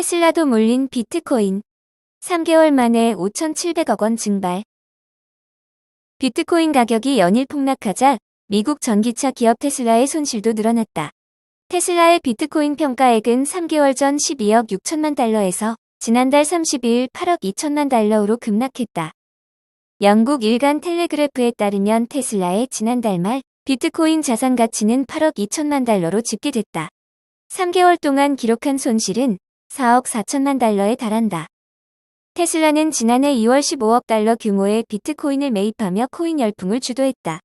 테슬라도 몰린 비트코인. 3개월 만에 5,700억 원 증발. 비트코인 가격이 연일 폭락하자 미국 전기차 기업 테슬라의 손실도 늘어났다. 테슬라의 비트코인 평가액은 3개월 전 12억 6천만 달러에서 지난달 30일 8억 2천만 달러로 급락했다. 영국 일간 텔레그래프에 따르면 테슬라의 지난달 말 비트코인 자산 가치는 8억 2천만 달러로 집계됐다. 3개월 동안 기록한 손실은 4억 4천만 달러에 달한다. 테슬라는 지난해 2월 15억 달러 규모의 비트코인을 매입하며 코인 열풍을 주도했다.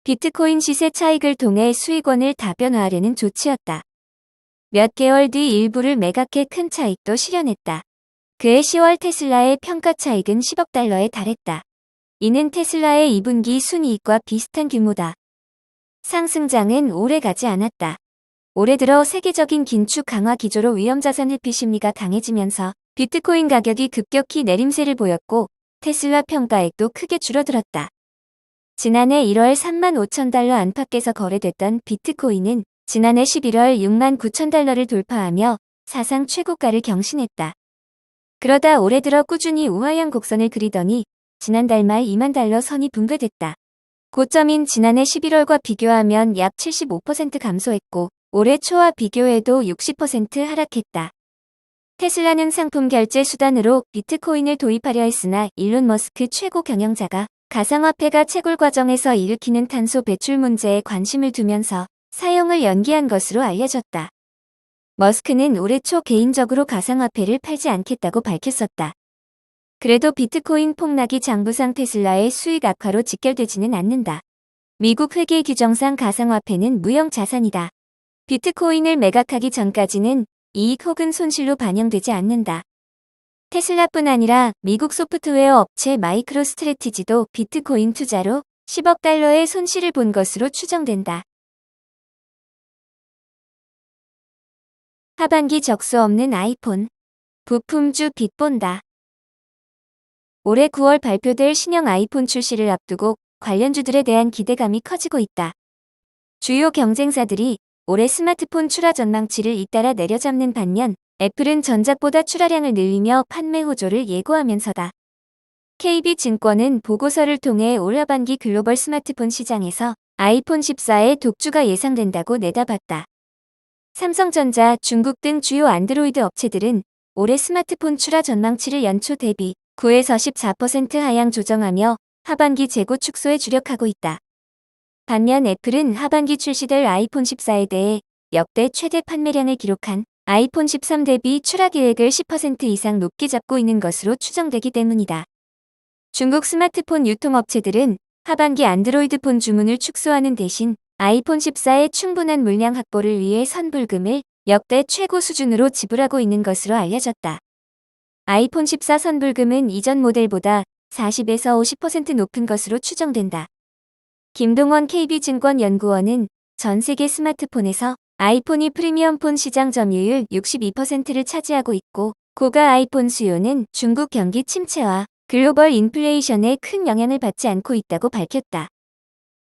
비트코인 시세 차익을 통해 수익원을 다변화하려는 조치였다. 몇 개월 뒤 일부를 매각해 큰 차익도 실현했다. 그해 10월 테슬라의 평가 차익은 10억 달러에 달했다. 이는 테슬라의 2분기 순이익과 비슷한 규모다. 상승장은 오래 가지 않았다. 올해 들어 세계적인 긴축 강화 기조로 위험자산 회피 심리가 강해지면서 비트코인 가격이 급격히 내림세를 보였고 테슬라 평가액도 크게 줄어들었다. 지난해 1월 3만 5천 달러 안팎에서 거래됐던 비트코인은 지난해 11월 6만 9천 달러를 돌파하며 사상 최고가를 경신했다. 그러다 올해 들어 꾸준히 우하향 곡선을 그리더니 지난달 말 2만 달러 선이 붕괴됐다. 고점인 지난해 11월과 비교하면 약 75% 감소했고 올해 초와 비교해도 60% 하락했다. 테슬라는 상품 결제 수단으로 비트코인을 도입하려 했으나 일론 머스크 최고 경영자가 가상화폐가 채굴 과정에서 일으키는 탄소 배출 문제에 관심을 두면서 사용을 연기한 것으로 알려졌다. 머스크는 올해 초 개인적으로 가상화폐를 팔지 않겠다고 밝혔었다. 그래도 비트코인 폭락이 장부상 테슬라의 수익 악화로 직결되지는 않는다. 미국 회계 규정상 가상화폐는 무형 자산이다. 비트코인을 매각하기 전까지는 이익 혹은 손실로 반영되지 않는다. 테슬라뿐 아니라 미국 소프트웨어 업체 마이크로 스트래티지도 비트코인 투자로 10억 달러의 손실을 본 것으로 추정된다. 하반기 적수 없는 아이폰. 부품주 빚본다. 올해 9월 발표될 신형 아이폰 출시를 앞두고 관련주들에 대한 기대감이 커지고 있다. 주요 경쟁사들이 올해 스마트폰 출하 전망치를 잇따라 내려잡는 반면 애플은 전작보다 출하량을 늘리며 판매 호조를 예고하면서다. KB증권은 보고서를 통해 올 하반기 글로벌 스마트폰 시장에서 아이폰 14의 독주가 예상된다고 내다봤다. 삼성전자, 중국 등 주요 안드로이드 업체들은 올해 스마트폰 출하 전망치를 연초 대비 9에서 14% 하향 조정하며 하반기 재고 축소에 주력하고 있다. 반면 애플은 하반기 출시될 아이폰 14에 대해 역대 최대 판매량을 기록한 아이폰 13 대비 출하 계획을 10% 이상 높게 잡고 있는 것으로 추정되기 때문이다. 중국 스마트폰 유통업체들은 하반기 안드로이드폰 주문을 축소하는 대신 아이폰 14의 충분한 물량 확보를 위해 선불금을 역대 최고 수준으로 지불하고 있는 것으로 알려졌다. 아이폰 14 선불금은 이전 모델보다 40에서 50% 높은 것으로 추정된다. 김동원 KB증권 연구원은 전 세계 스마트폰에서 아이폰이 프리미엄폰 시장 점유율 62%를 차지하고 있고 고가 아이폰 수요는 중국 경기 침체와 글로벌 인플레이션에 큰 영향을 받지 않고 있다고 밝혔다.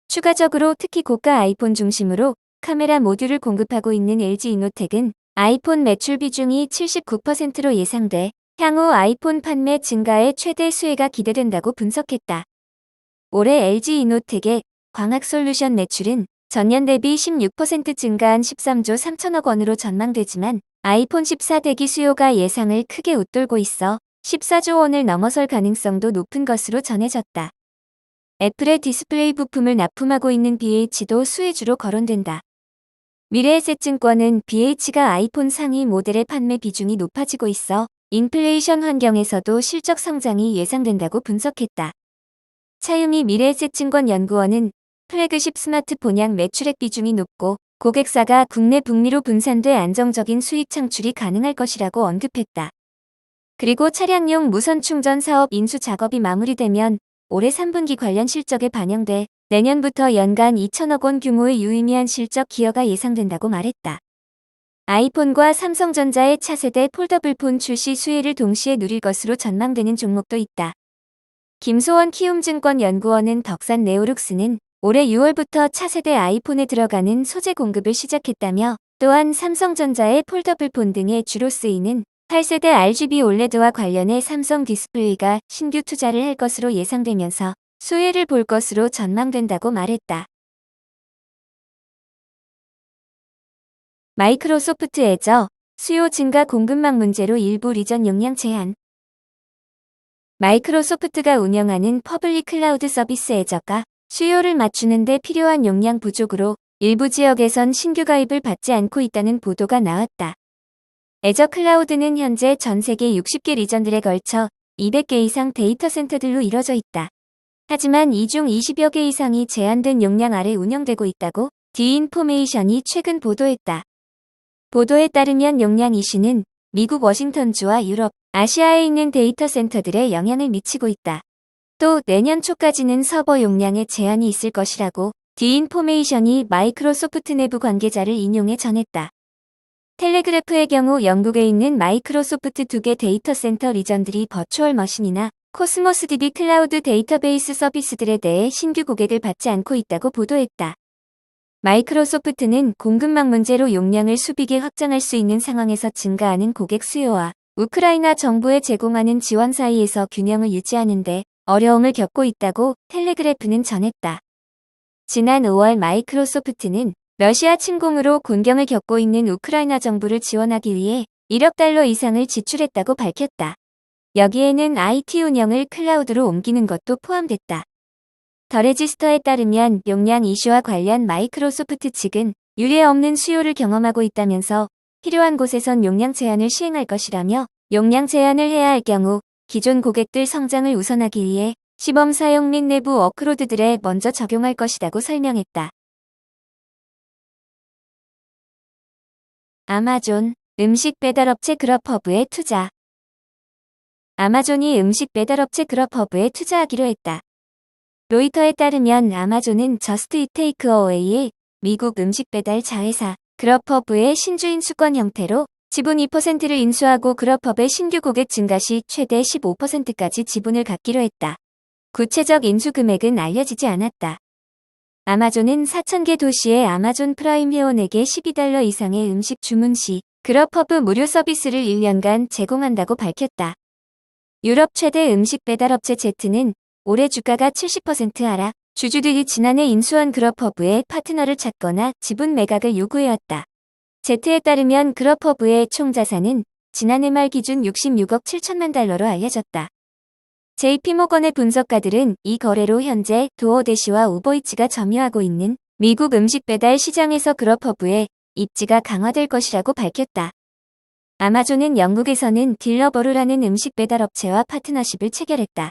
추가적으로 특히 고가 아이폰 중심으로 카메라 모듈을 공급하고 있는 LG이노텍은 아이폰 매출 비중이 79%로 예상돼 향후 아이폰 판매 증가에 최대 수혜가 기대된다고 분석했다. 올해 LG이노텍의 광학솔루션 매출은 전년 대비 16% 증가한 13조 3천억 원으로 전망되지만 아이폰 14 대기 수요가 예상을 크게 웃돌고 있어 14조 원을 넘어설 가능성도 높은 것으로 전해졌다. 애플의 디스플레이 부품을 납품하고 있는 BH도 수혜주로 거론된다. 미래에셋증권은 BH가 아이폰 상위 모델의 판매 비중이 높아지고 있어 인플레이션 환경에서도 실적 성장이 예상된다고 분석했다. 차유미 미래에셋증권 연구원은 플래그십 스마트폰향 매출액 비중이 높고 고객사가 국내 북미로 분산돼 안정적인 수익 창출이 가능할 것이라고 언급했다. 그리고 차량용 무선 충전 사업 인수 작업이 마무리되면 올해 3분기 관련 실적에 반영돼 내년부터 연간 2천억 원 규모의 유의미한 실적 기여가 예상된다고 말했다. 아이폰과 삼성전자의 차세대 폴더블폰 출시 수혜를 동시에 누릴 것으로 전망되는 종목도 있다. 김소원 키움증권 연구원은 덕산 네오룩스는 올해 6월부터 차세대 아이폰에 들어가는 소재 공급을 시작했다며 또한 삼성전자의 폴더블폰 등에 주로 쓰이는 8세대 RGB 올레드와 관련해 삼성 디스플레이가 신규 투자를 할 것으로 예상되면서 수혜를 볼 것으로 전망된다고 말했다. 마이크로소프트 애저, 수요 증가 공급망 문제로 일부 리전 용량 제한. 마이크로소프트가 운영하는 퍼블릭 클라우드 서비스 애저가 수요를 맞추는 데 필요한 용량 부족으로 일부 지역에선 신규 가입을 받지 않고 있다는 보도가 나왔다. 애저 클라우드는 현재 전 세계 60개 리전들에 걸쳐 200개 이상 데이터 센터들로 이뤄져 있다. 하지만 이 중 20여 개 이상이 제한된 용량 아래 운영되고 있다고 디인포메이션이 최근 보도했다. 보도에 따르면 용량 이슈는 미국 워싱턴주와 유럽, 아시아에 있는 데이터 센터들에 영향을 미치고 있다. 또 내년 초까지는 서버 용량에 제한이 있을 것이라고 디인포메이션이 마이크로소프트 내부 관계자를 인용해 전했다. 텔레그래프의 경우 영국에 있는 마이크로소프트 2개 데이터 센터 리전들이 버추얼 머신이나 코스모스 DB 클라우드 데이터베이스 서비스들에 대해 신규 고객을 받지 않고 있다고 보도했다. 마이크로소프트는 공급망 문제로 용량을 수빅에 확장할 수 있는 상황에서 증가하는 고객 수요와 우크라이나 정부에 제공하는 지원 사이에서 균형을 유지하는데 어려움을 겪고 있다고 텔레그래프는 전했다. 지난 5월 마이크로소프트는 러시아 침공으로 곤경을 겪고 있는 우크라이나 정부를 지원하기 위해 1억 달러 이상을 지출했다고 밝혔다. 여기에는 IT 운영을 클라우드로 옮기는 것도 포함됐다. 더 레지스터에 따르면 용량 이슈와 관련 마이크로소프트 측은 유례 없는 수요를 경험하고 있다면서 필요한 곳에선 용량 제한을 시행할 것이라며 용량 제한을 해야 할 경우 기존 고객들 성장을 우선하기 위해 시범 사용 및 내부 워크로드들에 먼저 적용할 것이라고 설명했다. 아마존, 음식 배달업체 그럽허브에 투자. 아마존이 음식 배달업체 그럽허브에 투자하기로 했다. 로이터에 따르면 아마존은 저스트 잇 테이크 어웨이의 미국 음식 배달 자회사 그럽허브의 신주인 수권 형태로 지분 2%를 인수하고 그럽허브의 신규 고객 증가 시 최대 15%까지 지분을 갖기로 했다. 구체적 인수 금액은 알려지지 않았다. 아마존은 4,000개 도시의 아마존 프라임 회원에게 $12 이상의 음식 주문 시 그럽허브 무료 서비스를 1년간 제공한다고 밝혔다. 유럽 최대 음식 배달업체 제트는 올해 주가가 70% 하락, 주주들이 지난해 인수한 그럽허브의 파트너를 찾거나 지분 매각을 요구해왔다. 제트에 따르면 그럽허브의 총 자산은 지난해 말 기준 66억 7천만 달러로 알려졌다. JP모건의 분석가들은 이 거래로 현재 도어대시와 우버이츠가 점유하고 있는 미국 음식 배달 시장에서 그럽허브의 입지가 강화될 것이라고 밝혔다. 아마존은 영국에서는 딜러버루라는 음식 배달 업체와 파트너십을 체결했다.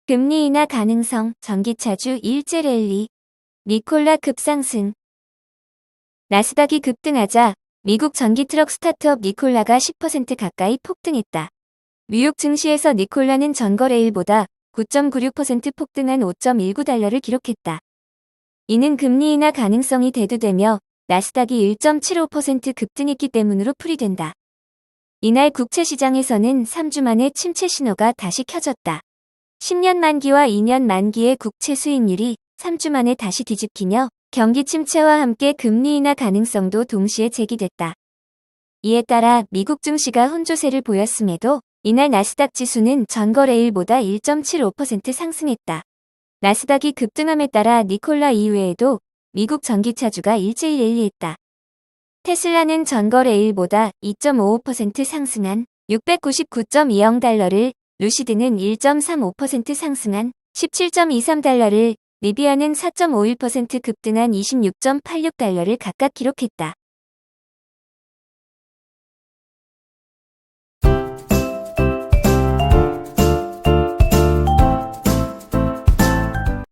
금리 인하 가능성, 전기차주 일제 랠리, 니콜라 급상승. 나스닥이 급등하자 미국 전기트럭 스타트업 니콜라가 10% 가까이 폭등했다. 뉴욕 증시에서 니콜라는 전거래일보다 9.96% 폭등한 $5.19를 기록했다. 이는 금리 인하 가능성이 대두되며 나스닥이 1.75% 급등했기 때문으로 풀이된다. 이날 국채 시장에서는 3주 만에 침체 신호가 다시 켜졌다. 10년 만기와 2년 만기의 국채 수익률이 3주 만에 다시 뒤집히며 경기 침체와 함께 금리 인하 가능성도 동시에 제기됐다. 이에 따라 미국 증시가 혼조세를 보였음에도 이날 나스닥 지수는 전거래일보다 1.75% 상승했다. 나스닥이 급등함에 따라 니콜라 이외에도 미국 전기차주가 일제히 랠리했다. 테슬라는 전거래일보다 2.55% 상승한 $699.20를, 루시드는 1.35% 상승한 $17.23를, 리비아는 4.51% 급등한 $26.86를 각각 기록했다.